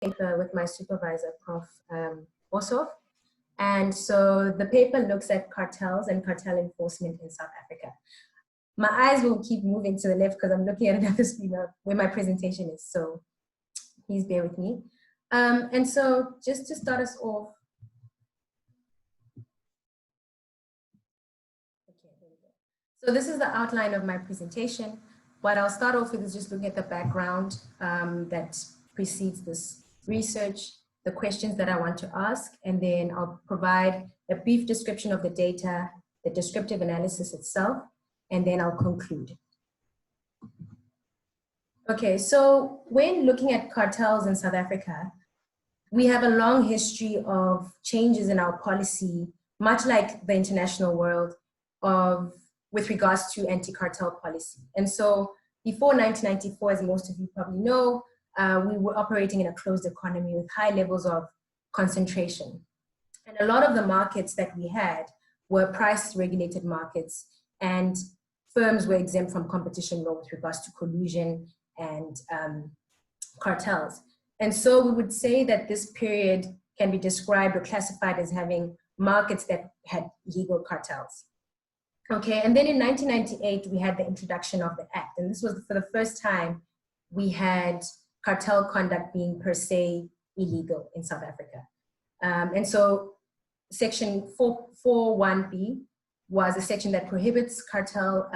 paper with my supervisor, Prof. Ossoff. And so the paper looks at cartels and cartel enforcement in South Africa. My eyes will keep moving to the left because I'm looking at another screen where my presentation is, so please bear with me. And so just to start us off, okay, there we go. So this is the outline of my presentation. What I'll start off with is just looking at the background that precedes this research, the questions that I want to ask, and then I'll provide a brief description of the data, the descriptive analysis itself, and then I'll conclude. Okay, so when looking at cartels in South Africa, we have a long history of changes in our policy, much like the international world, with regards to anti-cartel policy. And so before 1994, as most of you probably know, we were operating in a closed economy with high levels of concentration. And a lot of the markets that we had were price-regulated markets, and firms were exempt from competition law with regards to collusion and cartels. And so we would say that this period can be described or classified as having markets that had legal cartels. Okay, and then in 1998, we had the introduction of the Act. And this was for the first time we had cartel conduct being per se illegal in South Africa. And so section 441B was a section that prohibits cartel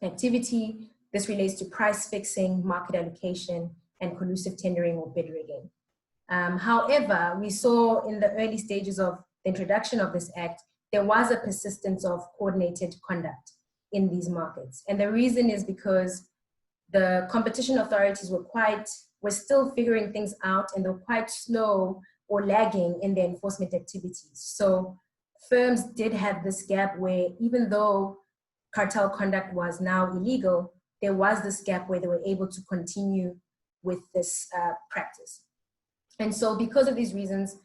activity. This relates to price fixing, market allocation, and collusive tendering or bid rigging. However, we saw in the early stages of the introduction of this act, there was a persistence of coordinated conduct in these markets. And the reason is because the competition authorities were still figuring things out, and they were quite slow or lagging in their enforcement activities. So firms did have this gap where even though cartel conduct was now illegal, there was this gap where they were able to continue with this practice. And so because of these reasons,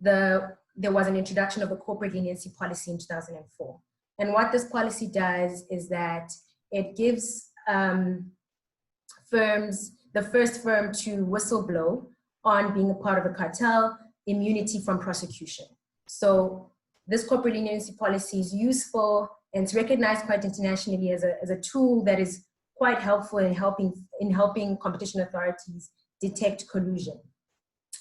there was an introduction of the corporate leniency policy in 2004. And what this policy does is that it gives firms, the first firm to whistleblow on being a part of a cartel, immunity from prosecution. So this corporate leniency policy is useful, and it's recognized quite internationally as a tool that is quite helpful in helping competition authorities detect collusion.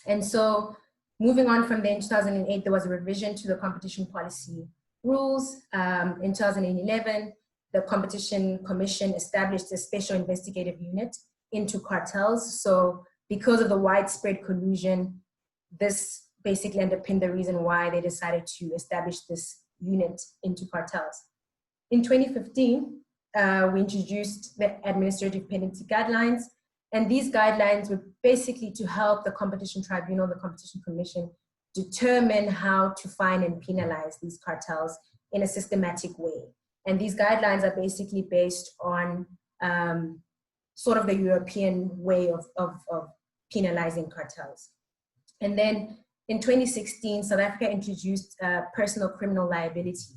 And so moving on from there, in 2008, there was a revision to the competition policy rules. In 2011, the Competition Commission established a special investigative unit into cartels. So because of the widespread collusion, this basically underpinned the reason why they decided to establish this unit into cartels. In 2015, we introduced the administrative penalty guidelines, and these guidelines were basically to help the Competition Tribunal, the Competition Commission, determine how to find and penalize these cartels in a systematic way. And these guidelines are basically based on sort of the European way of penalizing cartels. And then in 2016, South Africa introduced personal criminal liability.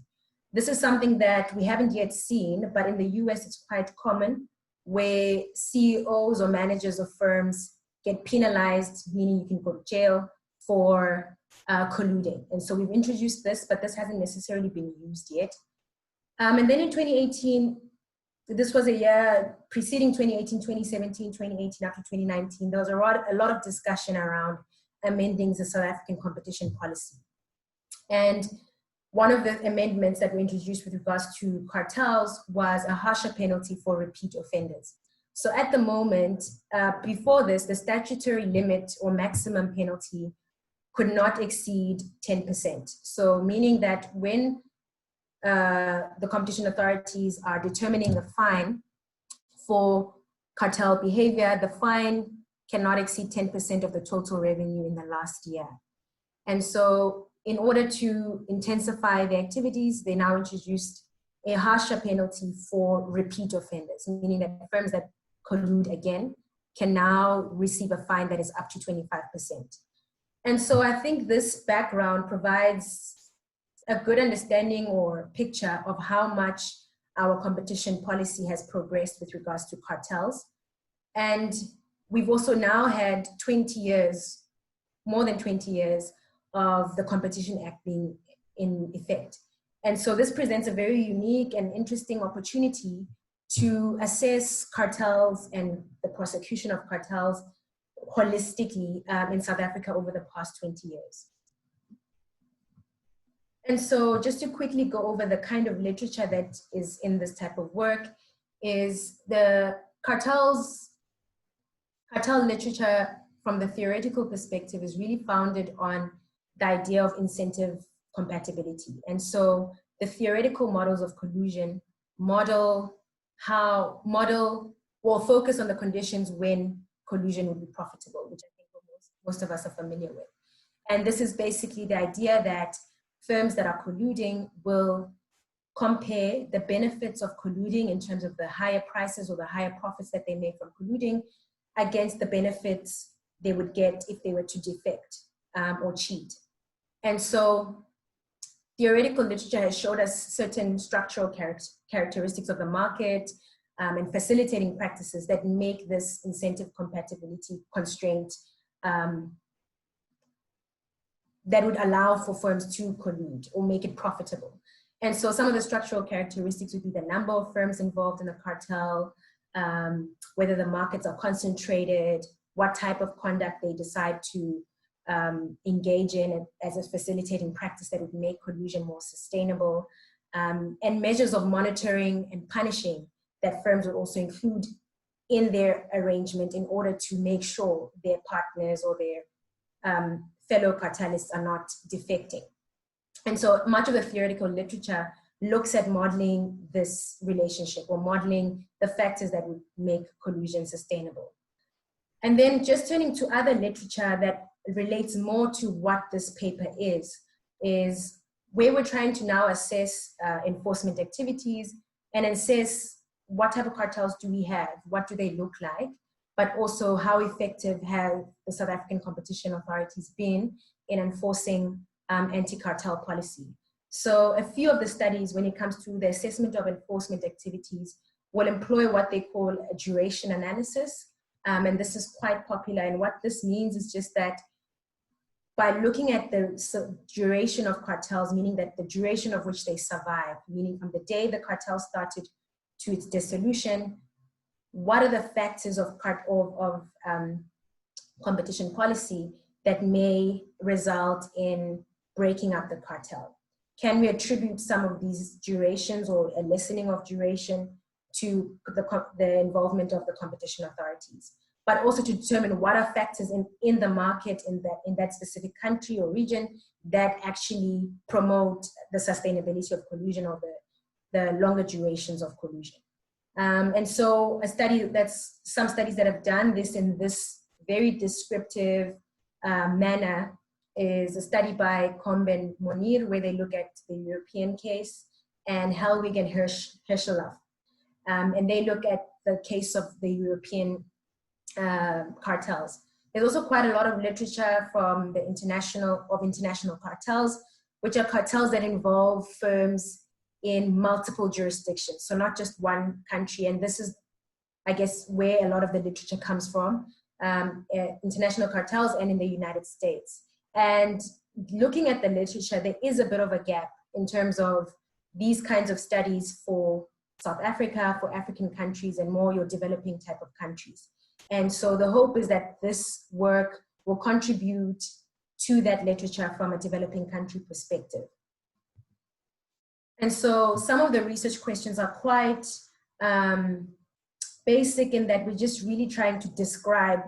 This is something that we haven't yet seen, but in the US it's quite common, where CEOs or managers of firms get penalized, meaning you can go to jail for colluding. And so we've introduced this, but this hasn't necessarily been used yet. And then in 2018, this was a year preceding 2018, 2017, 2018, up to 2019, there was a lot of discussion around amending the South African competition policy. And one of the amendments that were introduced with regards to cartels was a harsher penalty for repeat offenders. So at the moment, before this, the statutory limit or maximum penalty could not exceed 10%. So meaning that when the competition authorities are determining the fine for cartel behavior, the fine cannot exceed 10% of the total revenue in the last year. And so in order to intensify the activities, they now introduced a harsher penalty for repeat offenders, meaning that firms that collude again can now receive a fine that is up to 25%. And so I think this background provides a good understanding or picture of how much our competition policy has progressed with regards to cartels. And we've also now had 20 years, more than 20 years of the Competition Act being in effect. And so this presents a very unique and interesting opportunity to assess cartels and the prosecution of cartels holistically in South Africa over the past 20 years. And so just to quickly go over the kind of literature that is in this type of work is the cartel literature from the theoretical perspective is really founded on the idea of incentive compatibility. And so the theoretical models of collusion will focus on the conditions when collusion would be profitable, which I think most of us are familiar with. And this is basically the idea that firms that are colluding will compare the benefits of colluding in terms of the higher prices or the higher profits that they make from colluding against the benefits they would get if they were to defect or cheat. And so theoretical literature has showed us certain structural characteristics of the market and facilitating practices that make this incentive compatibility constraint that would allow for firms to collude or make it profitable. And so some of the structural characteristics would be the number of firms involved in a cartel, whether the markets are concentrated, what type of conduct they decide to engage in as a facilitating practice that would make collusion more sustainable, and measures of monitoring and punishing that firms would also include in their arrangement in order to make sure their partners or their fellow cartelists are not defecting. And so much of the theoretical literature looks at modeling this relationship or modeling the factors that would make collusion sustainable. And then just turning to other literature that relates more to what this paper is where we're trying to now assess enforcement activities and assess what type of cartels do we have, what do they look like, but also how effective have the South African competition authorities been in enforcing anti-cartel policy. So a few of the studies when it comes to the assessment of enforcement activities will employ what they call a duration analysis. And this is quite popular. And what this means is just that by looking at the duration of cartels, meaning that the duration of which they survive, meaning from the day the cartel started to its dissolution, what are the factors of competition policy that may result in breaking up the cartel? Can we attribute some of these durations or a lessening of duration to the involvement of the competition authorities? But also to determine what are factors in the market in that specific country or region that actually promote the sustainability of collusion or the longer durations of collusion. And so some studies that have done this in this very descriptive manner is a study by Combe and Monir, where they look at the European case, and Helwig and Herschelhoff. And they look at the case of the European cartels. There's also quite a lot of literature from the international cartels, which are cartels that involve firms in multiple jurisdictions, so not just one country. And this is, I guess, where a lot of the literature comes from, international cartels and in the United States. And looking at the literature, there is a bit of a gap in terms of these kinds of studies for South Africa, for African countries, and more your developing type of countries. And so the hope is that this work will contribute to that literature from a developing country perspective. And so some of the research questions are quite basic in that we're just really trying to describe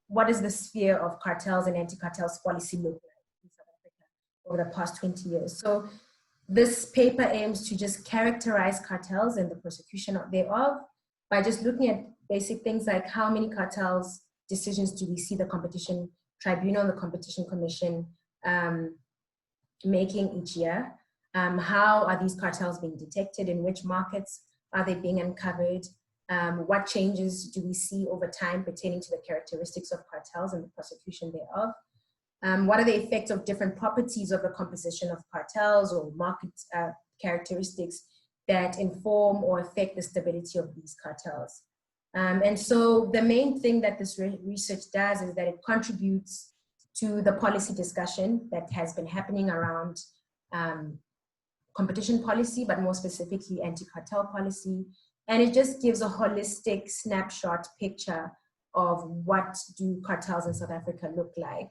what is the sphere of cartels and anti-cartels policy look like in South Africa over the past 20 years. So this paper aims to just characterize cartels and the prosecution thereof by just looking at basic things like how many cartels decisions do we see the competition tribunal, the competition commission making each year? How are these cartels being detected? In which markets are they being uncovered? What changes do we see over time pertaining to the characteristics of cartels and the prosecution thereof? What are the effects of different properties of the composition of cartels or market characteristics that inform or affect the stability of these cartels? And so the main thing that this research does is that it contributes to the policy discussion that has been happening around competition policy, but more specifically anti-cartel policy. And it just gives a holistic snapshot picture of what do cartels in South Africa look like.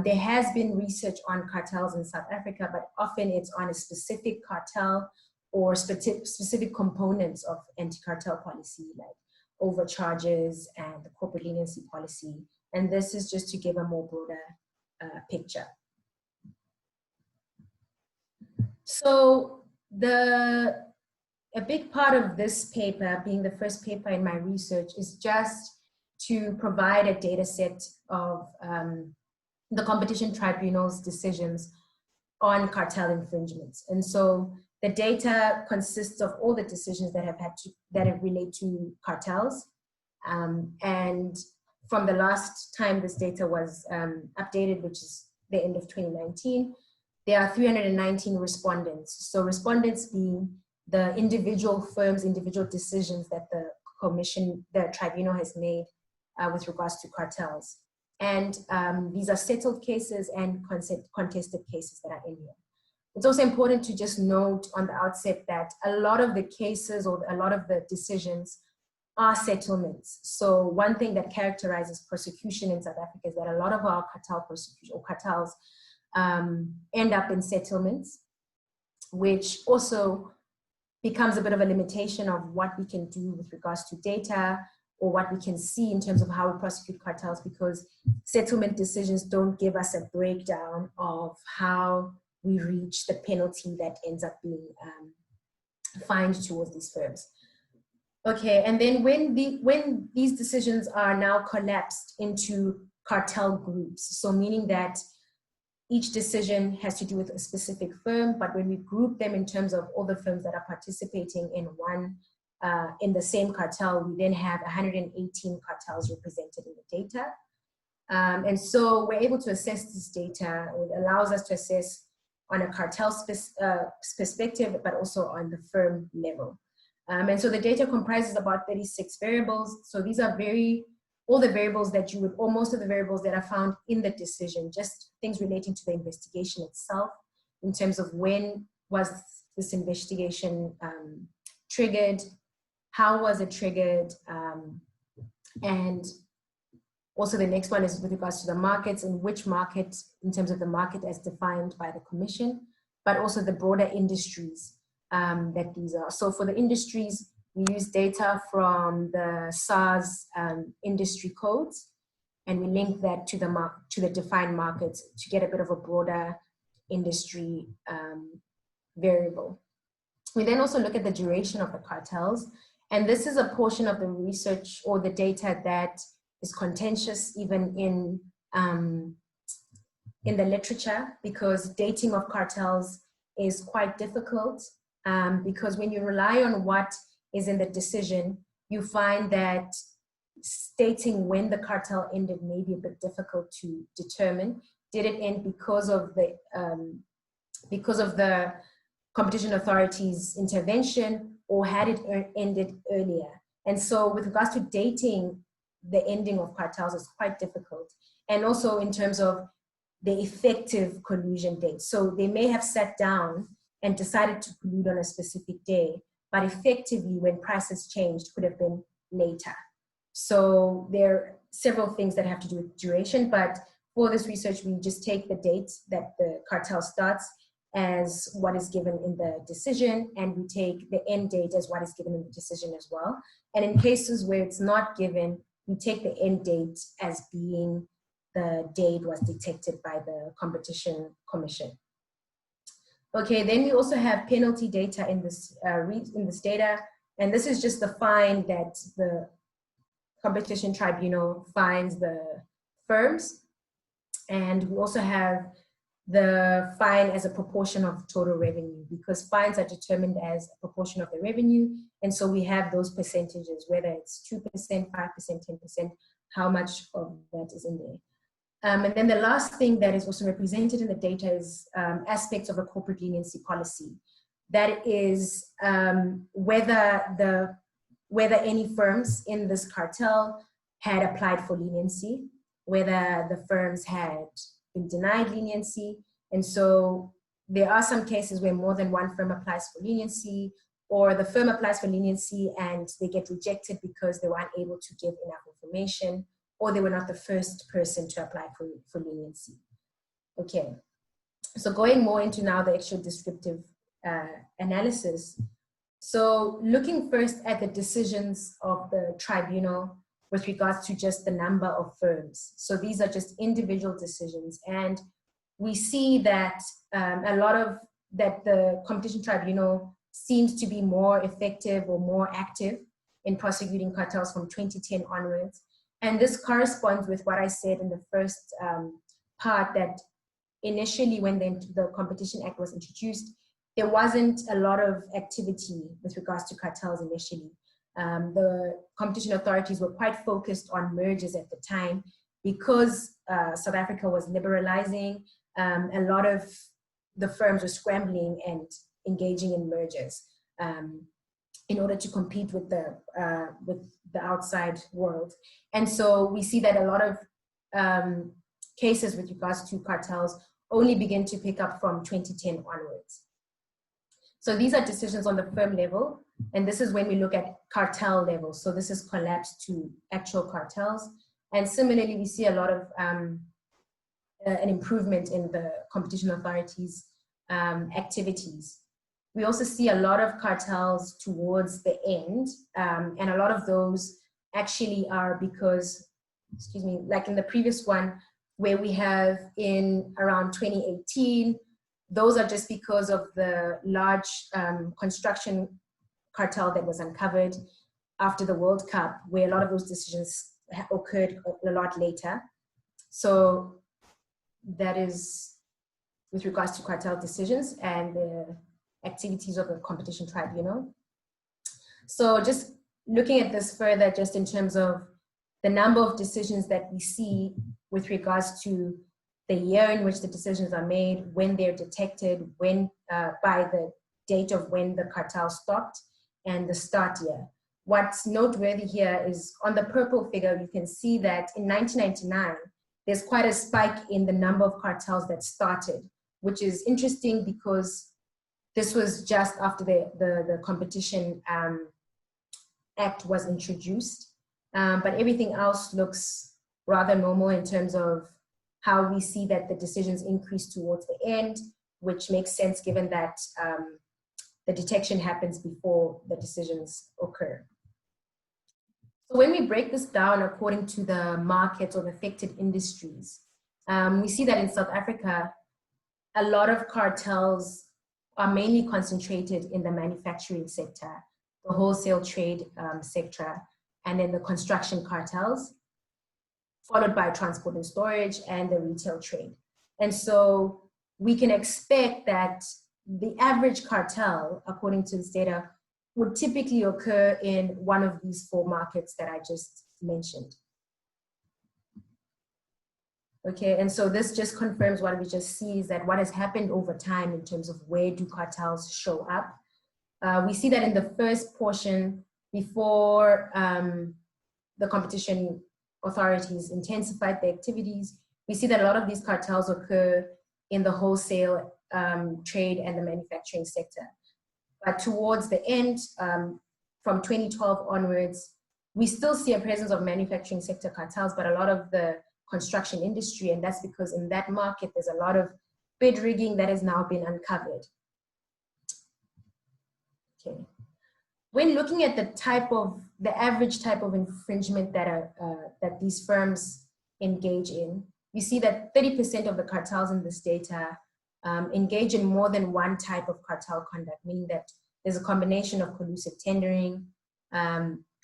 There has been research on cartels in South Africa, but often it's on a specific cartel or specific components of anti-cartel policy, like overcharges and the corporate leniency policy. And this is just to give a more broader picture. So a big part of this paper, being the first paper in my research, is just to provide a data set of the competition tribunal's decisions on cartel infringements. And so the data consists of all the decisions that have relate to cartels. And from the last time this data was updated, which is the end of 2019, there are 319 respondents. So respondents being the individual firms, individual decisions that the tribunal has made with regards to cartels. And these are settled cases and contested cases that are in here. It's also important to just note on the outset that a lot of the cases or a lot of the decisions are settlements. So one thing that characterizes prosecution in South Africa is that a lot of our cartel prosecution or cartels end up in settlements, which also becomes a bit of a limitation of what we can do with regards to data or what we can see in terms of how we prosecute cartels, because settlement decisions don't give us a breakdown of how we reach the penalty that ends up being fined towards these firms. Okay, and then when these decisions are now collapsed into cartel groups, so meaning that each decision has to do with a specific firm, but when we group them in terms of all the firms that are participating in in the same cartel, we then have 118 cartels represented in the data. And so we're able to assess this data. It allows us to assess on a cartel perspective, but also on the firm level. And so the data comprises about 36 variables. So these are all the variables that you would, or most of the variables that are found in the decision, just things relating to the investigation itself, in terms of when was this investigation triggered, how was it triggered, and also the next one is with regards to the markets, and which market, in terms of the market as defined by the commission, but also the broader industries that these are. So for the industries, we use data from the SARS industry codes, and we link that to the defined markets to get a bit of a broader industry variable. We then also look at the duration of the cartels, and this is a portion of the research or the data that is contentious even in the literature, because dating of cartels is quite difficult, because when you rely on what is in the decision, you find that stating when the cartel ended may be a bit difficult to determine. Did it end because of the competition authority's intervention, or had it ended earlier? And so with regards to dating the ending of cartels, is quite difficult. And also in terms of the effective collusion date. So they may have sat down and decided to collude on a specific day, but effectively when prices changed could have been later. So there are several things that have to do with duration, but for this research, we just take the date that the cartel starts as what is given in the decision, and we take the end date as what is given in the decision as well. And in cases where it's not given, we take the end date as being the date was detected by the Competition Commission. Okay, then we also have penalty data in this data, and this is just the fine that the Competition Tribunal fines the firms, and we also have the fine as a proportion of total revenue, because fines are determined as a proportion of the revenue, and so we have those percentages, whether it's 2%, 5%, 10%, how much of that is in there. And then the last thing that is also represented in the data is aspects of a corporate leniency policy. That is whether the whether any firms in this cartel had applied for leniency, whether the firms had been denied leniency. And so there are some cases where more than one firm applies for leniency, or the firm applies for leniency and they get rejected because they were unable to give enough information, or they were not the first person to apply for leniency. Okay, so going more into now the actual descriptive analysis. So looking first at the decisions of the tribunal with regards to just the number of firms. So these are just individual decisions, and we see that the competition tribunal seems to be more effective or more active in prosecuting cartels from 2010 onwards. And this corresponds with what I said in the first part, that initially when the Competition Act was introduced, there wasn't a lot of activity with regards to cartels initially. The competition authorities were quite focused on mergers at the time because South Africa was liberalizing. A lot of the firms were scrambling and engaging in mergers in order to compete with the outside world. And so we see that a lot of cases with regards to cartels only begin to pick up from 2010 onwards. So these are decisions on the firm level, and this is when we look at cartel level. So this is collapsed to actual cartels. And similarly, we see a lot of an improvement in the competition authorities' activities. We also see a lot of cartels towards the end, and a lot of those actually are because, excuse me, like in the previous one, where we have in around 2018, those are just because of the large construction cartel that was uncovered after the World Cup, where a lot of those decisions occurred a lot later. So that is with regards to cartel decisions and the activities of the competition tribunal. So just looking at this further, just in terms of the number of decisions that we see with regards to the year in which the decisions are made, when they're detected, when by the date of when the cartel stopped, and the start year. What's noteworthy here is on the purple figure, you can see that in 1999, there's quite a spike in the number of cartels that started, which is interesting because this was just after the Competition Act was introduced. But everything else looks rather normal in terms of how we see that the decisions increase towards the end, which makes sense given that the detection happens before the decisions occur. So when we break this down according to the markets of affected industries, we see that in South Africa, a lot of cartels are mainly concentrated in the manufacturing sector, the wholesale trade sector, and then the construction cartels, followed by transport and storage and the retail trade. And so we can expect that the average cartel, according to this data, would typically occur in one of these four markets that I just mentioned. Okay, and so this just confirms what we just see, is that what has happened over time in terms of where do cartels show up. We see that in the first portion, before the competition authorities intensified their activities, we see that a lot of these cartels occur in the wholesale trade and the manufacturing sector. But towards the end, from 2012 onwards, we still see a presence of manufacturing sector cartels, but a lot of the construction industry, and that's because in that market, there's a lot of bid rigging that has now been uncovered. Okay. When looking at the average type of infringement that these firms engage in, you see that 30% of the cartels in this data engage in more than one type of cartel conduct, meaning that there's a combination of collusive tendering,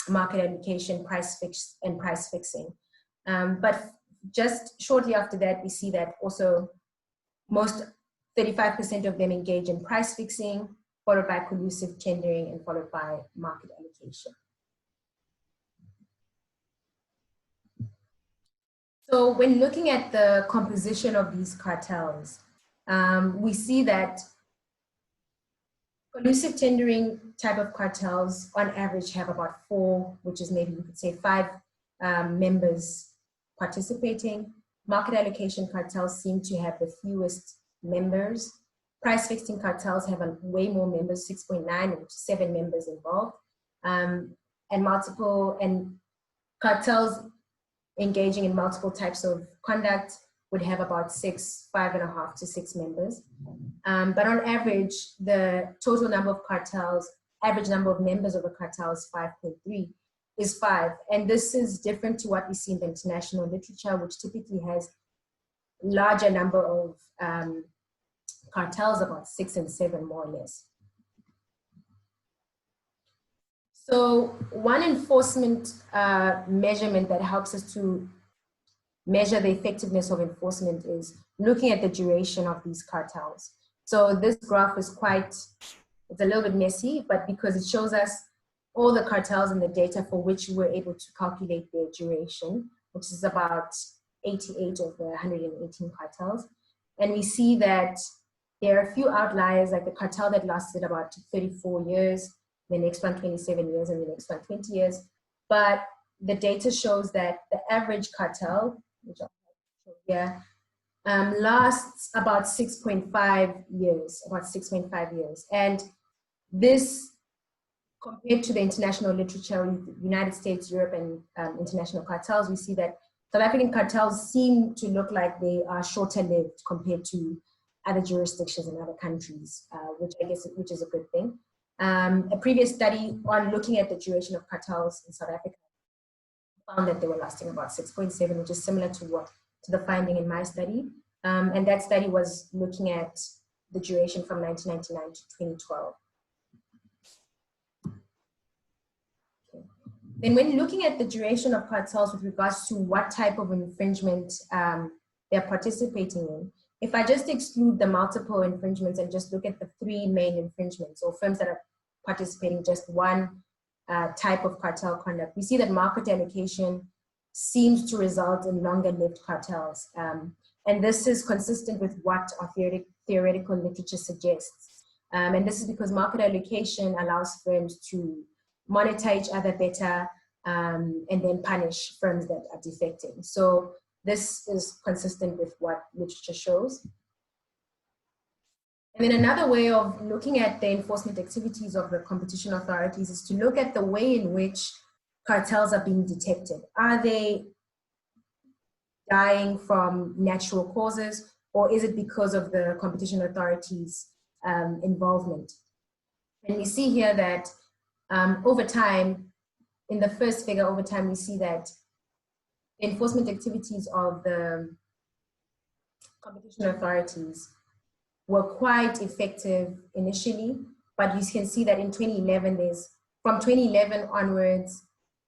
market education, price fixing. But just shortly after that, we see that also most 35% of them engage in price fixing, followed by collusive tendering, and followed by market allocation. So when looking at the composition of these cartels, we see that Collusive tendering type of cartels on average have about 4, which is maybe you could say 5 members participating. Market allocation cartels seem to have the fewest members. Price fixing cartels have way more members, 6.9, which is 7 members involved. And cartels engaging in multiple types of conduct would have about 5.5 to 6 members. But on average, the total number of cartels, average number of members of a cartel is 5.3, is 5. And this is different to what we see in the international literature, which typically has larger number of cartels, about 6 and 7 more or less. So one enforcement measurement that helps us to measure the effectiveness of enforcement is looking at the duration of these cartels. So this graph is it's a little bit messy, but because it shows us all the cartels and the data for which we were able to calculate their duration, which is about 88 of the 118 cartels. And we see that there are a few outliers, like the cartel that lasted about 34 years, the next one 27 years, and the next one 20 years. But the data shows that the average cartel, which I'll show here, lasts about 6.5 years, And this, compared to the international literature, United States, Europe, and international cartels, we see that South African cartels seem to look like they are shorter lived compared to other jurisdictions in other countries, which is a good thing. A previous study on looking at the duration of cartels in South Africa found that they were lasting about 6.7, which is similar to the finding in my study. And that study was looking at the duration from 1999 to 2012. Okay. Then when looking at the duration of cartels with regards to what type of infringement they're participating in, if I just exclude the multiple infringements and just look at the 3 main infringements, or firms that are participating just one type of cartel conduct, we see that market allocation seems to result in longer-lived cartels. And this is consistent with what our theoretical literature suggests. And this is because market allocation allows firms to monitor each other better and then punish firms that are defecting. So this is consistent with what literature shows. And then another way of looking at the enforcement activities of the competition authorities is to look at the way in which cartels are being detected. Are they dying from natural causes, or is it because of the competition authorities' involvement? And we see here that over time, in the first figure, over time, we see that the enforcement activities of the competition authorities were quite effective initially, but you can see that in 2011, from 2011 onwards,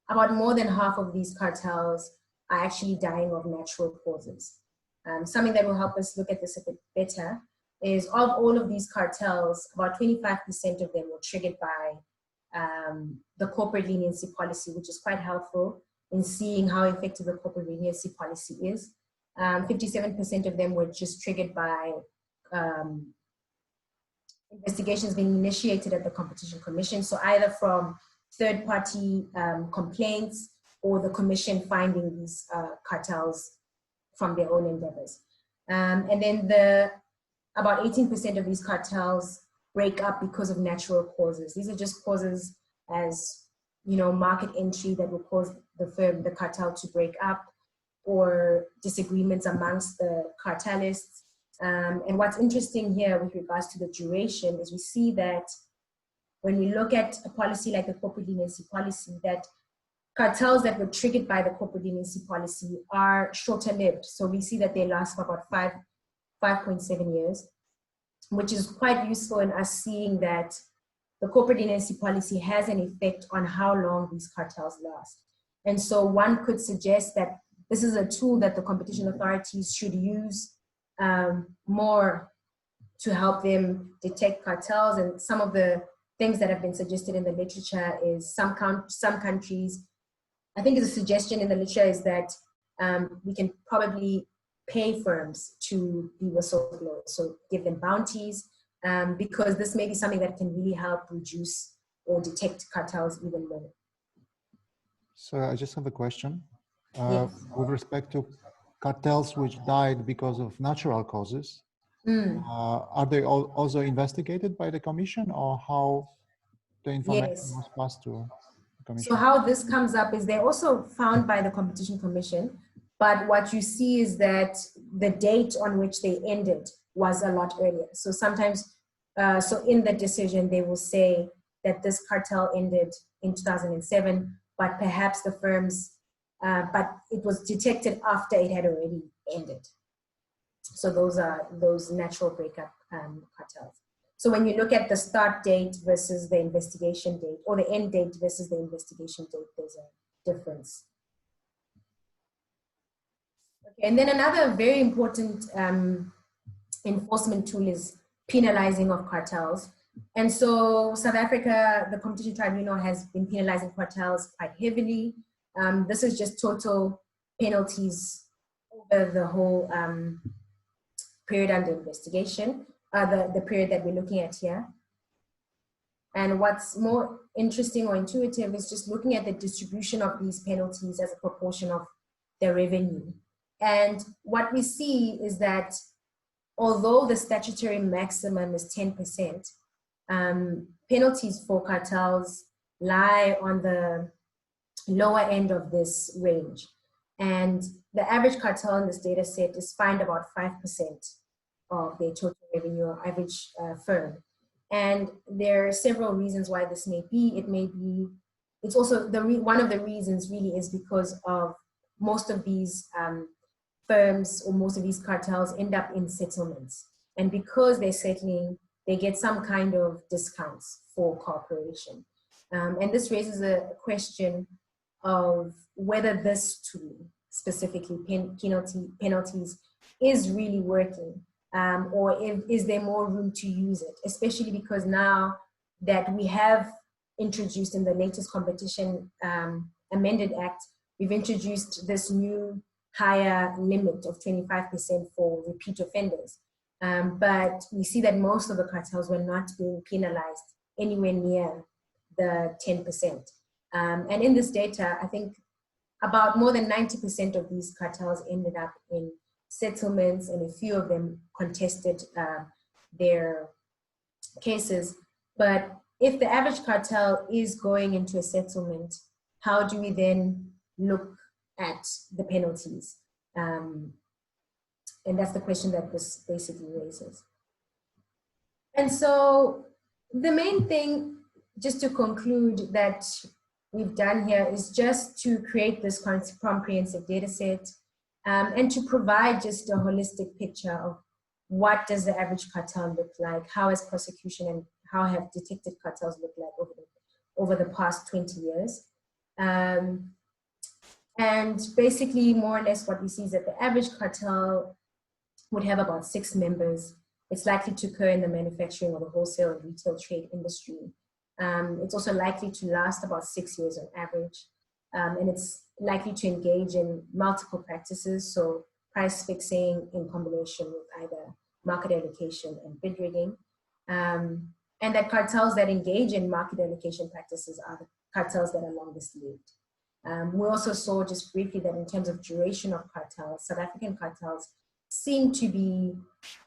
about more than half of these cartels are actually dying of natural causes. Something that will help us look at this a bit better is of all of these cartels, about 25% of them were triggered by the corporate leniency policy, which is quite helpful in seeing how effective the corporate leniency policy is. 57% of them were just triggered by investigations being initiated at the Competition Commission. So either from third-party complaints or the commission finding these cartels from their own endeavors. And then about 18% of these cartels break up because of natural causes. These are just causes as, market entry that will cause the cartel to break up, or disagreements amongst the cartelists. And what's interesting here with regards to the duration is we see that when we look at a policy like the corporate leniency policy, that cartels that were triggered by the corporate leniency policy are shorter lived. So we see that they last for about 5.7 years, which is quite useful in us seeing that the corporate leniency policy has an effect on how long these cartels last. And so one could suggest that this is a tool that the competition authorities should use more to help them detect cartels. And some of the things that have been suggested in the literature is some countries, I think it's a suggestion in the literature is that we can probably pay firms to be whistleblowers, so give them bounties because this may be something that can really help reduce or detect cartels even more. So I just have a question. Yes. With respect to cartels which died because of natural causes, are they also investigated by the Commission, or how the information Yes. was passed to the Commission? So how this comes up is they're also found by the Competition Commission, but what you see is that the date on which they ended was a lot earlier. So sometimes, so in the decision, they will say that this cartel ended in 2007, but perhaps the firms, but it was detected after it had already ended. So those are those natural breakup cartels. So when you look at the start date versus the investigation date, or the end date versus the investigation date, there's a difference. Okay, and then another very important enforcement tool is penalizing of cartels. And so South Africa, the Competition Tribunal has been penalizing cartels quite heavily. This is just total penalties over the whole period under investigation, the period that we're looking at here. And what's more interesting or intuitive is just looking at the distribution of these penalties as a proportion of their revenue. And what we see is that although the statutory maximum is 10%, penalties for cartels lie on the lower end of this range. And the average cartel in this data set is fined about 5% of their total revenue, or average firm. And there are several reasons why this may be. It may be, it's also, one of the reasons really is because of most of these firms or most of these cartels end up in settlements. And because they're settling, they get some kind of discounts for cooperation. And this raises a question of whether this tool, specifically penalties, is really working. Or is there more room to use it, especially because now that we have introduced in the latest competition amended act, we've introduced this new higher limit of 25% for repeat offenders. But we see that most of the cartels were not being penalized anywhere near the 10%. And in this data, I think about more than 90% of these cartels ended up in settlements, and a few of them contested their cases. But if the average cartel is going into a settlement, how do we then look at the penalties? And that's the question that this basically raises. And so the main thing, just to conclude, that we've done here is just to create this comprehensive data set, and to provide just a holistic picture of what does the average cartel look like, how has prosecution and how have detected cartels look like over the past 20 years. And basically, more or less what we see is that the average cartel would have about 6 members. It's likely to occur in the manufacturing or the wholesale and retail trade industry. It's also likely to last about 6 years on average. And it's likely to engage in multiple practices, so price fixing in combination with either market allocation and bid rigging. And that cartels that engage in market allocation practices are the cartels that are longest lived. We also saw just briefly that in terms of duration of cartels, South African cartels seem to be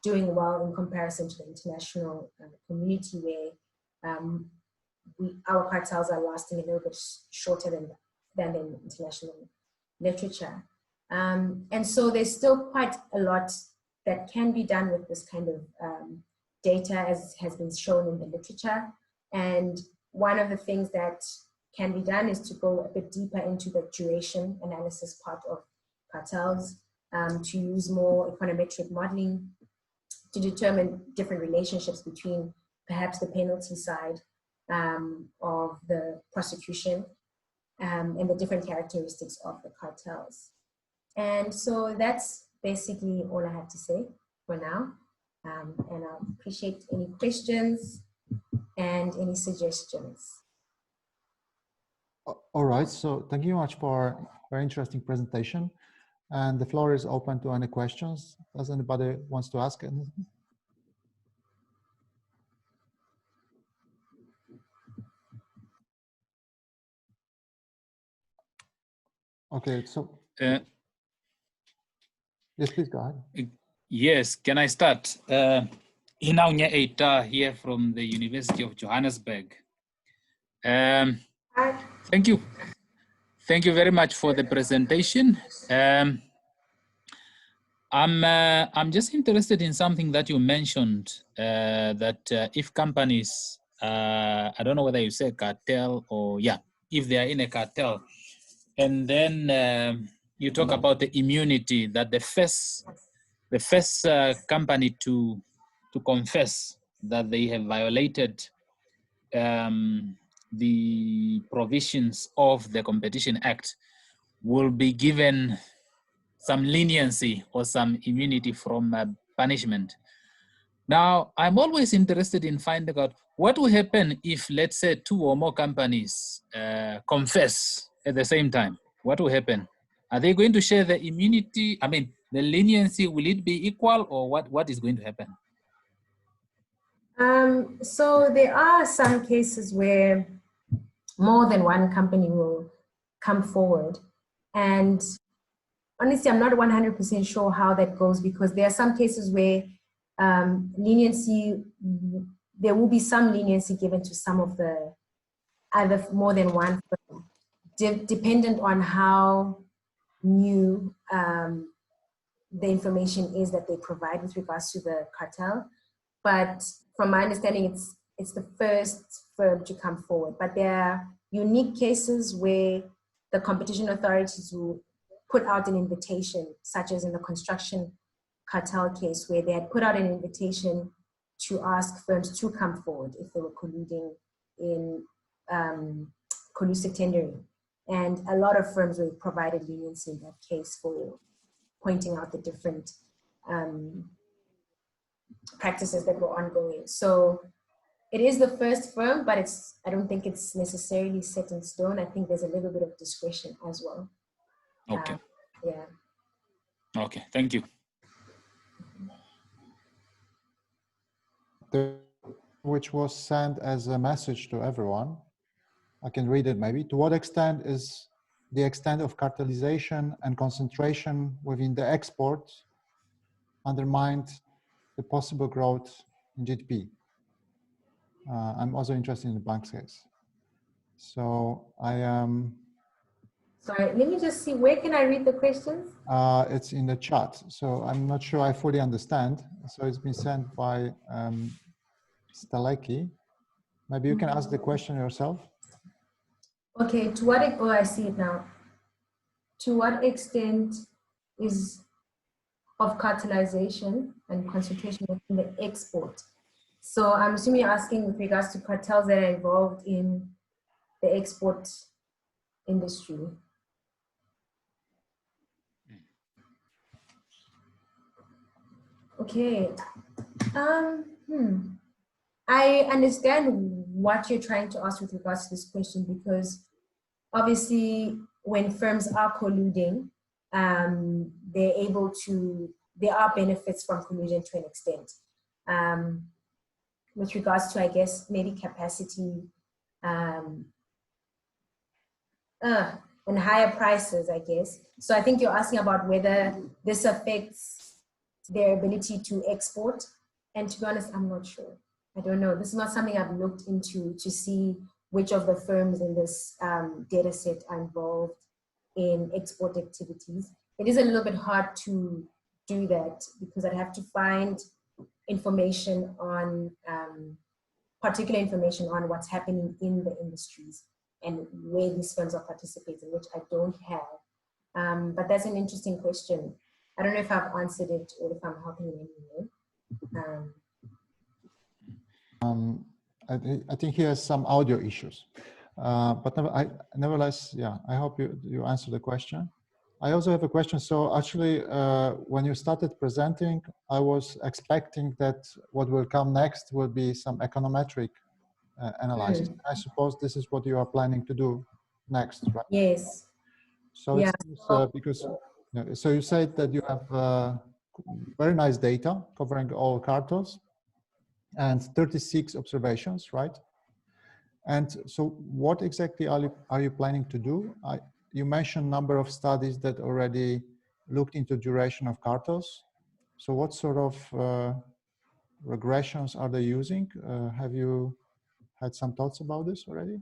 doing well in comparison to the international community, where our cartels are lasting a little bit shorter than in international literature. And so there's still quite a lot that can be done with this kind of data, as has been shown in the literature. And one of the things that can be done is to go a bit deeper into the duration analysis part of cartels, to use more econometric modeling to determine different relationships between perhaps the penalty side of the prosecution and the different characteristics of the cartels. And so that's basically all I have to say for now. And I'll appreciate any questions and any suggestions. All right, so thank you much for a very interesting presentation. And the floor is open to any questions. Does anybody wants to ask anything? Okay, so Uh, yes, please go ahead. Yes, can I start? Inaunya Eita here from the University of Johannesburg. Thank you. Thank you very much for the presentation. I'm just interested in something that you mentioned, that if companies, I don't know whether you say cartel or, yeah, if they are in a cartel, and then you talk about the immunity, that the first company to confess that they have violated the provisions of the Competition Act will be given some leniency or some immunity from punishment. Now, I'm always interested in finding out what will happen if, let's say, 2 or more companies confess at the same time. What will happen? Are they going to share the immunity? I mean, the leniency, will it be equal, or what is going to happen? So there are some cases where more than one company will come forward. And honestly, I'm not 100% sure how that goes, because there are some cases where leniency, there will be some leniency given to some of the either more than one firm, dependent on how new the information is that they provide with regards to the cartel. But from my understanding, it's the first firm to come forward. But there are unique cases where the competition authorities will put out an invitation, such as in the construction cartel case, where they had put out an invitation to ask firms to come forward if they were colluding in collusive tendering. And a lot of firms were provided leniency in that case for pointing out the different practices that were ongoing. So it is the first firm, but I don't think it's necessarily set in stone. I think there's a little bit of discretion as well. Okay. Yeah. Okay, thank you. Which was sent as a message to everyone. I can read it maybe. To what extent is the extent of cartelization and concentration within the export undermined the possible growth in GDP? I'm also interested in the Blank's case. So I am... Sorry, let me just see, where can I read the questions? It's in the chat. So I'm not sure I fully understand. So it's been sent by Staleki. Maybe you can ask the question yourself. Okay, oh, I see it now. To what extent is of cartelization and concentration within the export? So I'm assuming you're asking with regards to cartels that are involved in the export industry. Okay. I understand what you're trying to ask with regards to this question, because obviously when firms are colluding, there are benefits from collusion to an extent. With regards to, I guess, maybe capacity and higher prices, I guess. So I think you're asking about whether this affects their ability to export. And to be honest, I'm not sure. I don't know. This is not something I've looked into to see which of the firms in this data set are involved in export activities. It is a little bit hard to do that because I'd have to find information on, particular information on what's happening in the industries and where these firms are participating, which I don't have. But that's an interesting question. I don't know if I've answered it or if I'm helping in any way. I think he has some audio issues, but nevertheless, yeah, I hope you answer the question. I also have a question. So actually, when you started presenting, I was expecting that what will come next will be some econometric analysis. I suppose this is what you are planning to do next, right? Yes. So yeah. It seems, because so you said that you have very nice data covering all cartels and 36 observations, right? And so what exactly are you planning to do? you mentioned number of studies that already looked into duration of cartels. So what sort of regressions are they using? Have you had some thoughts about this already?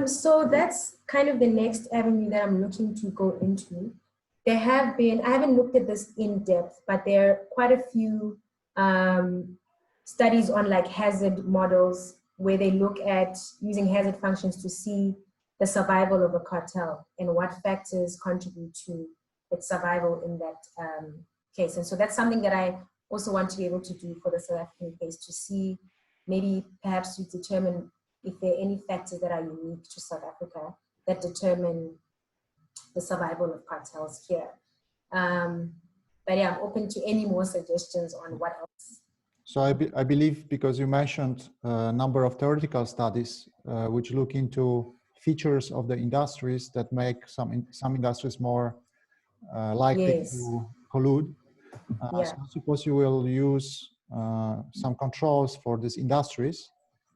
So that's kind of the next avenue that I'm looking to go into. There have been, I haven't looked at this in depth, but there are quite a few studies on like hazard models where they look at using hazard functions to see the survival of a cartel and what factors contribute to its survival in that case. And so that's something that I also want to be able to do for the South African case, to see maybe perhaps to determine if there are any factors that are unique to South Africa that determine the survival of cartels here. But yeah, I'm open to any more suggestions on what else. So I believe, because you mentioned a number of theoretical studies which look into features of the industries that make some industries more likely Yes. to collude. Yeah. So I suppose you will use some controls for these industries.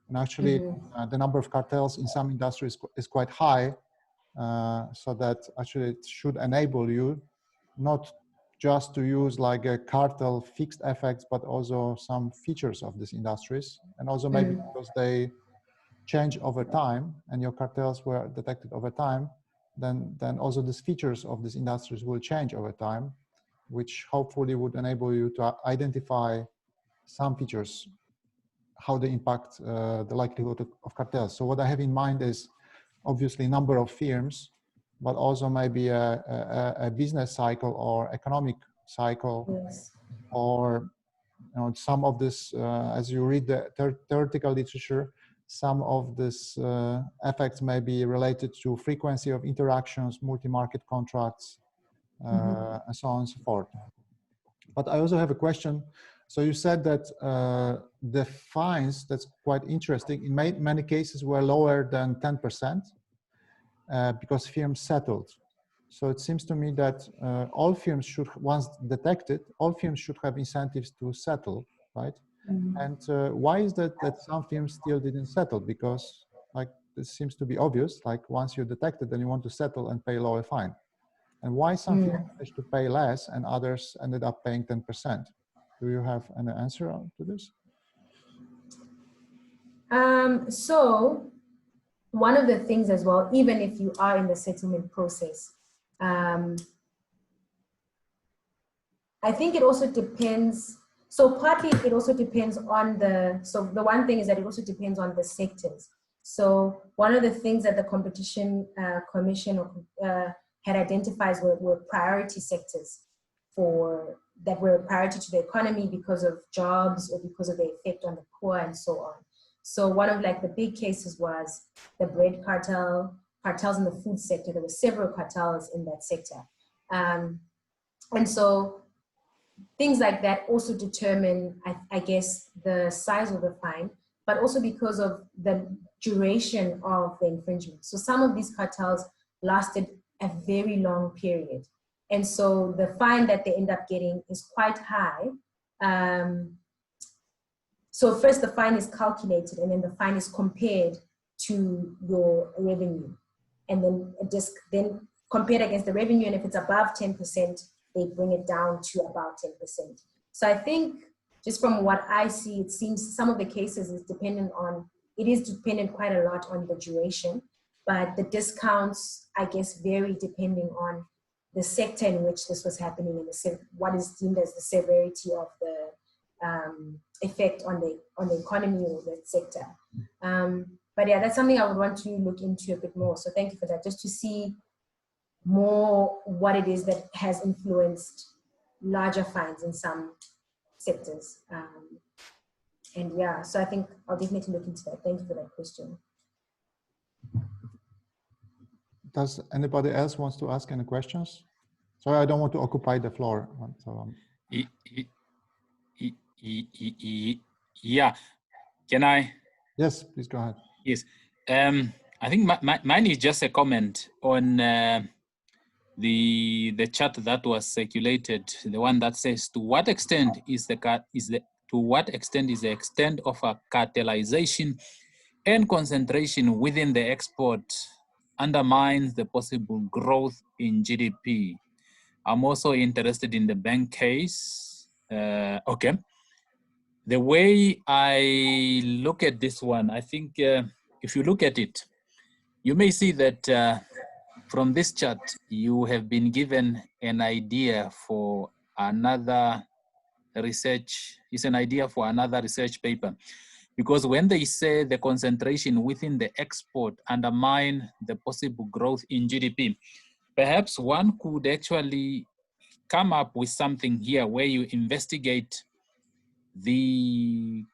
And actually, the number of cartels in some industries is quite high, so that actually it should enable you not just to use like a cartel fixed effects, but also some features of these industries. And also maybe because they change over time and your cartels were detected over time, then also these features of these industries will change over time, which hopefully would enable you to identify some features, how they impact the likelihood of cartels. So what I have in mind is obviously number of firms, but also maybe a business cycle or economic cycle, Yes. or some of this, as you read the theoretical literature, some of this effects may be related to frequency of interactions, multi-market contracts, and so on and so forth. But I also have a question. So you said that the fines, that's quite interesting, in many cases were lower than 10% because firms settled. So it seems to me that all firms should, once detected, all firms should have incentives to settle, right? And why is that some firms still didn't settle? Because like this seems to be obvious, like once you're detected, then you want to settle and pay a lower fine. And why some firms managed to pay less and others ended up paying 10%? Do you have an answer to this? So one of the things as well, even if you are in the settlement process, I think it also depends. So partly it also depends on so the one thing is that it also depends on the sectors. So one of the things that the Competition Commission had identified were priority sectors that were priority to the economy because of jobs or because of the effect on the poor and so on. So one of like the big cases was the bread cartel, cartels in the food sector. There were several cartels in that sector. And so things like that also determine, I guess, the size of the fine, but also because of the duration of the infringement. So some of these cartels lasted a very long period. And so the fine that they end up getting is quite high. So first the fine is calculated and then the fine is compared to your revenue. And then then compared against the revenue, and if it's above 10%, they bring it down to about 10%. So I think just from what I see, it seems some of the cases is dependent quite a lot on the duration, but the discounts, I guess, vary depending on the sector in which this was happening and what is deemed as the severity of the effect on the economy or the sector. But yeah, that's something I would want to look into a bit more. So thank you for that, just to see more what it is that has influenced larger fines in some sectors. And yeah, so I think I'll definitely look into that. Thank you for that question. Does anybody else wants to ask any questions? Sorry, I don't want to occupy the floor. So, yeah, can I? Yes, please go ahead. Yes, I think mine is just a comment on the chart that was circulated, the one that says, to what extent is the extent of a cartelization and concentration within the export undermines the possible growth in GDP. I'm also interested in the bank case. Okay. The way I look at this one, I think if you look at it, you may see that from this chart, you have been given an idea for another research, it's an idea for another research paper. Because when they say the concentration within the export undermine the possible growth in GDP, perhaps one could actually come up with something here where you investigate the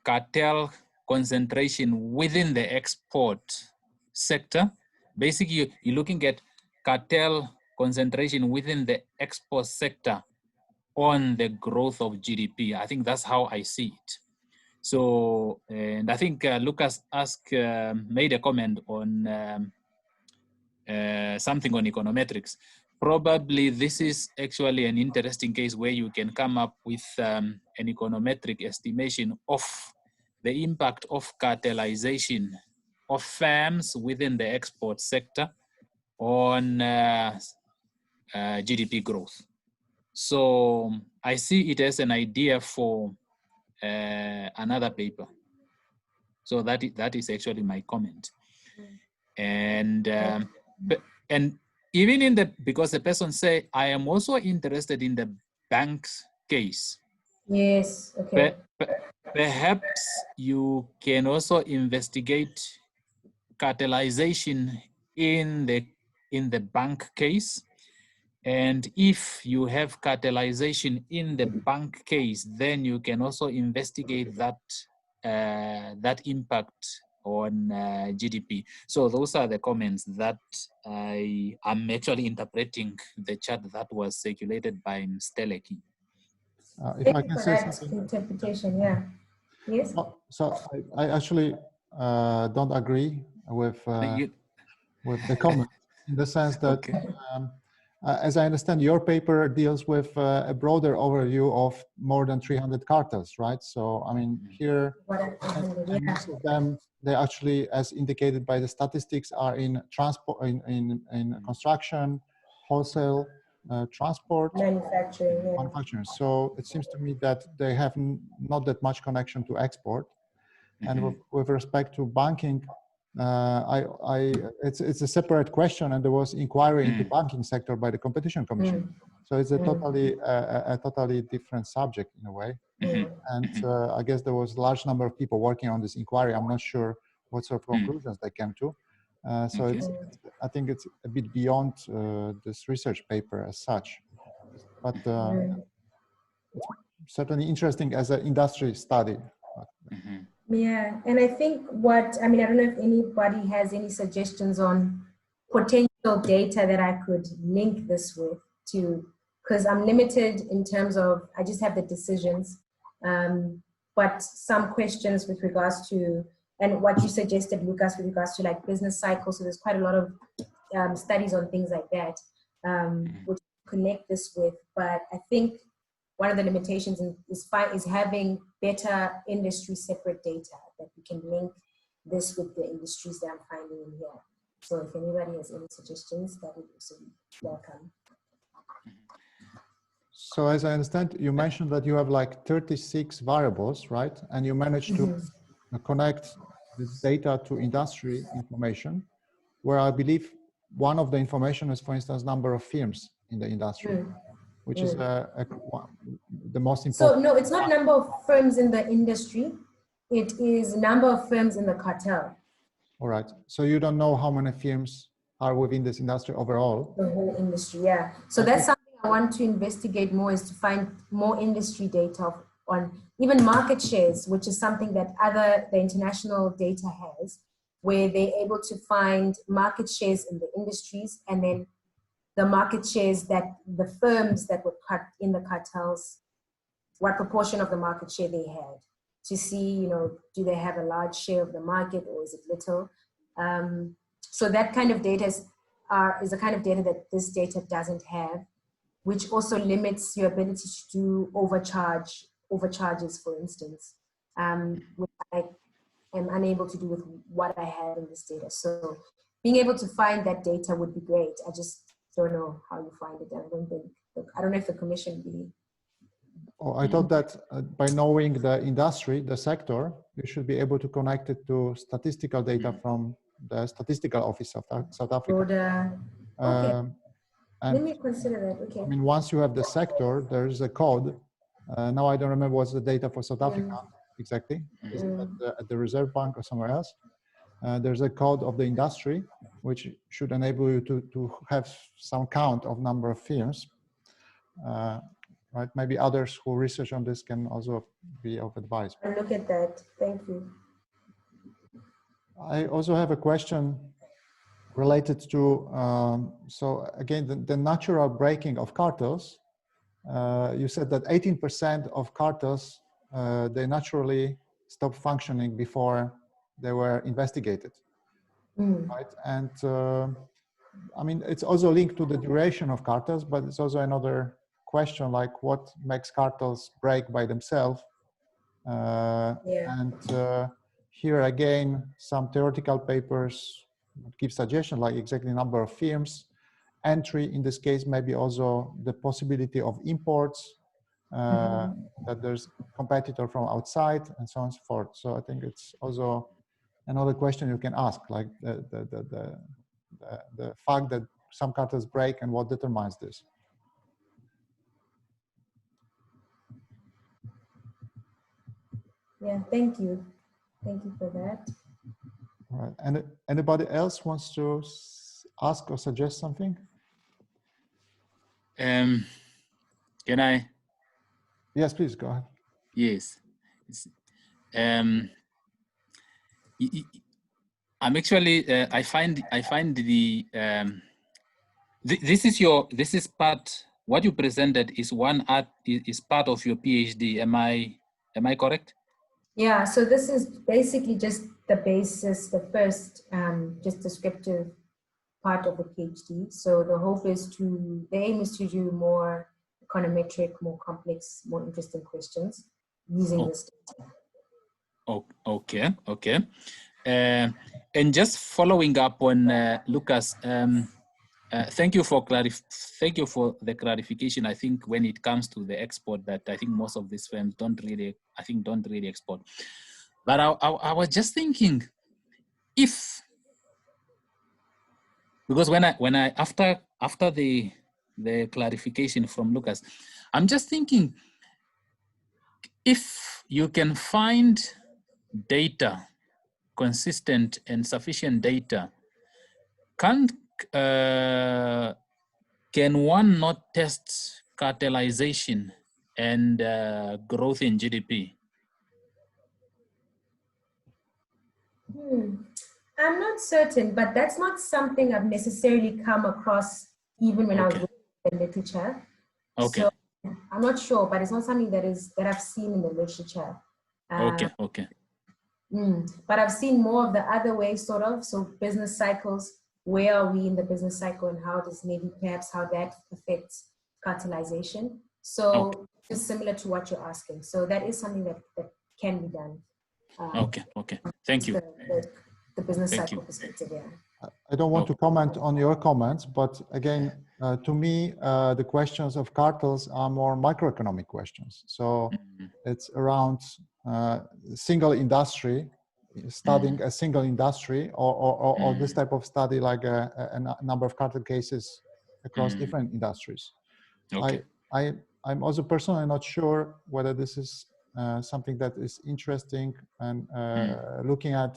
cartel concentration within the export sector. Basically, you're looking at cartel concentration within the export sector on the growth of GDP. I think that's how I see it. So, and I think Lucas made a comment on something on econometrics. Probably this is actually an interesting case where you can come up with an econometric estimation of the impact of cartelization of firms within the export sector on GDP growth. So I see it as an idea for another paper. So that is actually my comment. And even in the, because the person say, I am also interested in the bank's case. Yes, okay. Perhaps you can also investigate cartelization in the bank case. And if you have cartelization in the bank case, then you can also investigate that that impact on GDP. So those are the comments that I am actually interpreting the chart that was circulated by Steleki. If I can say something. Interpretation, yeah. Yes. So I actually don't agree with the comment in the sense that, okay. As I understand, your paper deals with a broader overview of more than 300 cartels, right? So, I mean, here, and most of them, they actually, as indicated by the statistics, are in transport, in construction, wholesale, transport, manufacturing. So it seems to me that they have not that much connection to export. And with respect to banking, it's a separate question, and there was inquiry into banking sector by the Competition Commission. So it's a totally different subject in a way. And I guess there was a large number of people working on this inquiry. I'm not sure what sort of conclusions they came to. So I think it's a bit beyond this research paper as such, but it's certainly interesting as an industry study. Yeah, and I think I don't know if anybody has any suggestions on potential data that I could link this with to, because I'm limited in terms of, I just have the decisions, but some questions with regards to, and what you suggested, Lucas, with regards to like business cycles. So there's quite a lot of studies on things like that, which connect this with, but I think one of the limitations is having better industry separate data that we can link this with the industries that I'm finding in here. So if anybody has any suggestions, that would also be welcome. So as I understand, you mentioned that you have like 36 variables, right? And you managed to connect this data to industry information, where I believe one of the information is, for instance, number of firms in the industry. Which is the most important. So no, it's not number of firms in the industry. It is number of firms in the cartel. All right. So you don't know how many firms are within this industry overall? The whole industry, yeah. So that's something I want to investigate more, is to find more industry data on even market shares, which is something that the international data has, where they're able to find market shares in the industries, and then the market shares that the firms that were cut in the cartels, what proportion of the market share they had, to see, do they have a large share of the market or is it little? So that kind of data is the kind of data that this data doesn't have, which also limits your ability to do overcharges, for instance, which I am unable to do with what I have in this data. So being able to find that data would be great. I just don't know how you find it. I don't know if the commission really. Oh, I thought that by knowing the industry, the sector, you should be able to connect it to statistical data from the Statistical Office of South Africa. Okay, And let me consider that. Okay. I mean, once you have the sector, there's a code. Now I don't remember what's the data for South Africa exactly. Is it at the Reserve Bank or somewhere else? There's a code of the industry, which should enable you to have some count of number of firms. Right? Maybe others who research on this can also be of advice. I'll look at that. Thank you. I also have a question related to, so again, the natural breaking of cartels. You said that 18% of cartels, they naturally stopped functioning before they were investigated, right? And I mean, it's also linked to the duration of cartels, but it's also another question, like what makes cartels break by themselves? And here again, some theoretical papers give suggestions like exactly number of firms, entry in this case, maybe also the possibility of imports, that there's competitor from outside and so on and so forth. So I think it's also another question you can ask, like the fact that some cartels break and what determines this. Yeah, thank you. Thank you for that. All right. And anybody else wants to ask or suggest something? Can I? Yes, please go ahead. Yes. I'm actually. I find the. This is part. What you presented is is part of your PhD. Am I correct? Yeah. So this is basically just the basis, the first, just descriptive part of the PhD. So the aim is to do more econometric, more complex, more interesting questions using this data. Okay. And just following up on Lucas, thank you for the clarification. I think when it comes to the export, that I think most of these firms don't really export. But I was just thinking, because when I after the clarification from Lucas, I'm just thinking, if you can find data, consistent and sufficient data, can one not test cartelization and growth in GDP? I'm not certain, but that's not something I've necessarily come across even when I was looking at the literature. Okay. So I'm not sure, but it's not something that I've seen in the literature. Okay. But I've seen more of the other way, sort of. So business cycles, where are we in the business cycle, and how does how that affects cartelization? So it's similar to what you're asking. So that is something that can be done. Okay. Thank you. The business cycle perspective, yeah. I don't want to comment on your comments, but again, to me, the questions of cartels are more microeconomic questions. So it's around single industry, studying a single industry, or this type of study, like a number of cartel cases across different industries. Okay. I'm also personally not sure whether this is something that is interesting, and looking at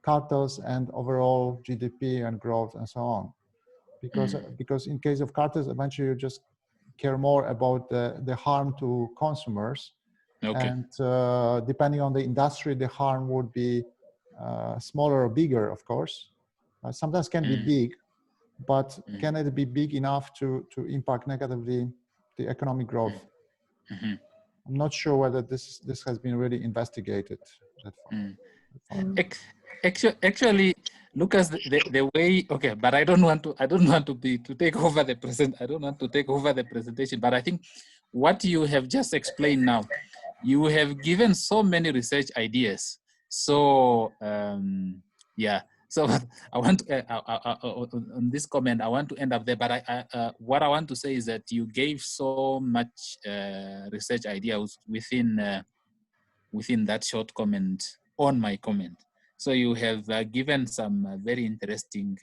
cartels and overall GDP and growth and so on, because in case of cartels, eventually you just care more about the harm to consumers, and depending on the industry, the harm would be smaller or bigger, of course. Sometimes can be big, but can it be big enough to impact negatively the economic growth? I'm not sure whether this has been really investigated that far. Actually, Lucas, the way, okay, but I don't want to take over the presentation. But I think what you have just explained now, you have given so many research ideas. So yeah, So I want to, on this comment, I want to end up there, but what I want to say is that you gave so much research ideas within that short comment on my comment. So you have given some very interesting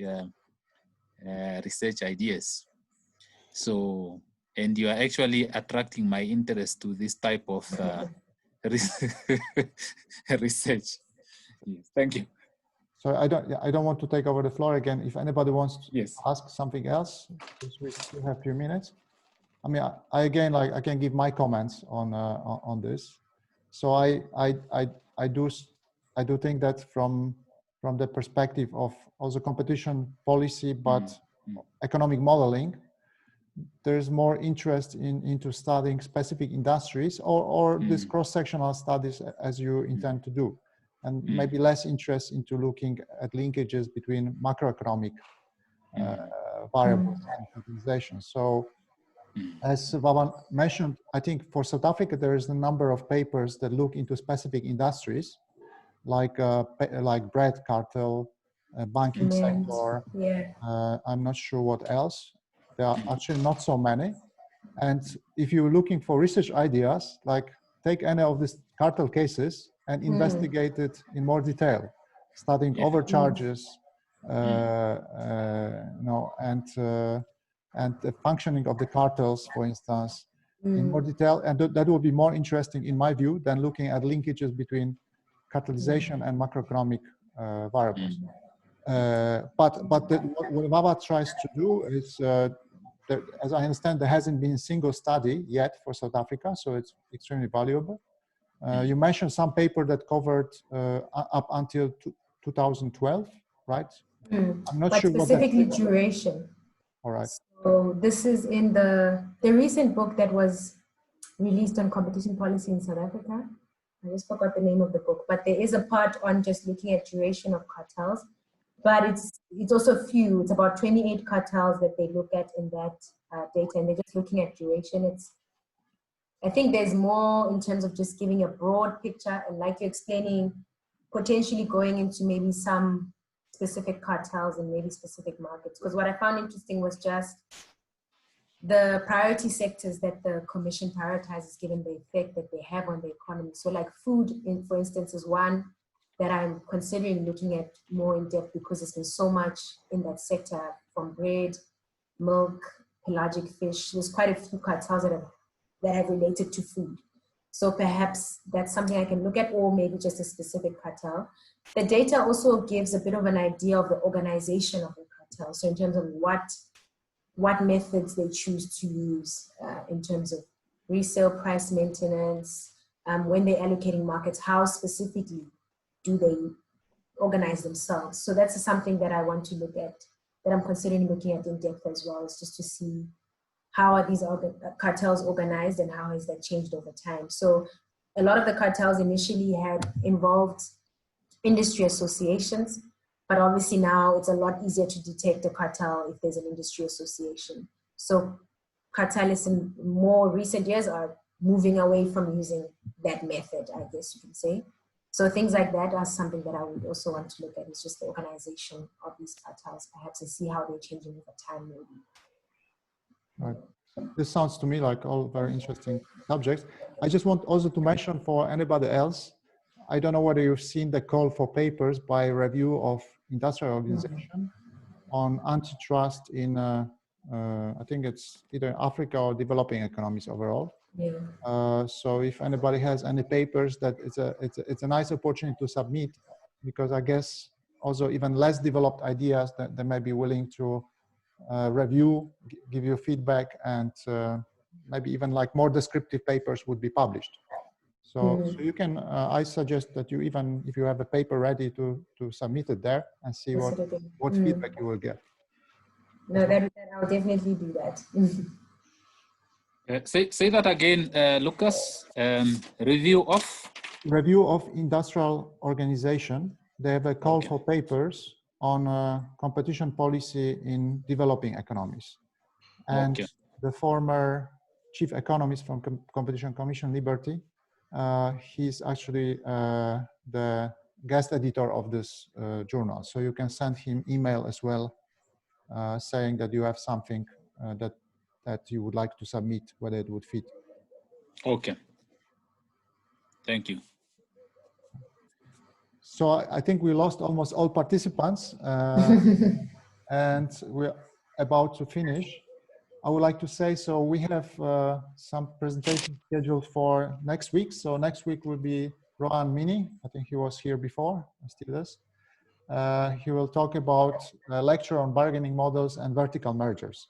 research ideas. So, and you are actually attracting my interest to this type of research. Yes, thank you. So I don't want to take over the floor again. If anybody wants to Yes. ask something else, because we still have a few minutes. I mean, I again, like, I can give my comments on this. So I do think that from the perspective of also competition policy, but economic modeling, there's more interest into studying specific industries or this cross-sectional studies as you intend to do, and maybe less interest into looking at linkages between macroeconomic variables and capitalization. So as Wawa mentioned, I think for South Africa, there is a number of papers that look into specific industries like bread cartel, banking sector. Yeah. I'm not sure what else. There are actually not so many. And if you're looking for research ideas, like take any of these cartel cases and investigate it in more detail, studying overcharges, and the functioning of the cartels, for instance, in more detail. And that will be more interesting, in my view, than looking at linkages between catalyzation and macroeconomic variables. But what Wawa tries to do is, as I understand, there hasn't been a single study yet for South Africa, so it's extremely valuable. You mentioned some paper that covered up until 2012, right? I'm not sure what that specifically duration. All right. So this is in the recent book that was released on competition policy in South Africa. I just forgot the name of the book, but there is a part on just looking at duration of cartels. But it's also few. It's about 28 cartels that they look at in that data, and they're just looking at duration. I think there's more in terms of just giving a broad picture, and like you're explaining, potentially going into maybe some specific cartels and maybe specific markets. Because what I found interesting was just the priority sectors that the commission prioritizes given the effect that they have on the economy. So like food, for instance, is one that I'm considering looking at more in depth because there's been so much in that sector, from bread, milk, pelagic fish. There's quite a few cartels that have related to food. So perhaps that's something I can look at, or maybe just a specific cartel. The data also gives a bit of an idea of the organization of the cartel. So in terms of what methods they choose to use in terms of resale price maintenance, when they're allocating markets, how specifically do they organize themselves. So that's something that I want to look at, that I'm considering looking at in depth as well, is just to see how are these cartels organized and how has that changed over time. So a lot of the cartels initially had involved industry associations, but obviously now it's a lot easier to detect a cartel if there's an industry association. So cartelists in more recent years are moving away from using that method, I guess you can say. So things like that are something that I would also want to look at, is just the organization of these cartels, perhaps, and see how they're changing over time, maybe. Right. This sounds to me like all very interesting subjects. I just want also to mention for anybody else, I don't know whether you've seen the call for papers by Review of Industrial Organization on antitrust in, I think it's either Africa or developing economies overall. Yeah. So if anybody has any papers, that it's a nice opportunity to submit, because I guess also even less developed ideas that they may be willing to review, give you feedback, and maybe even like more descriptive papers would be published. So you can, I suggest that you, even if you have a paper ready, to submit it there and see what feedback you will get. No, I'll definitely do that. Say that again, Lucas. Review of Industrial Organization. They have a call for papers on competition policy in developing economies. And the former chief economist from Competition Commission Liberty, he's actually the guest editor of this journal. So you can send him email as well, saying that you have something that you would like to submit, whether it would fit. Okay. Thank you. So I think we lost almost all participants, and we're about to finish. I would like to say, so we have some presentations scheduled for next week. So next week will be Rohan Mini. I think he was here before, still is. He will talk about a lecture on bargaining models and vertical mergers.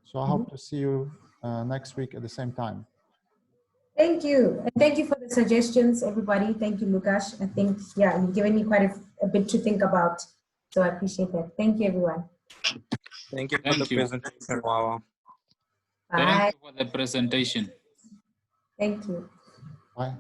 So I hope to see you next week at the same time. Thank you. And thank you for the suggestions, everybody. Thank you, Lukasz. I think, yeah, you've given me quite a bit to think about. So I appreciate that. Thank you, everyone. Thank you for the presentation, Wawa. Bye. Thank you for the presentation. Thank you. Bye.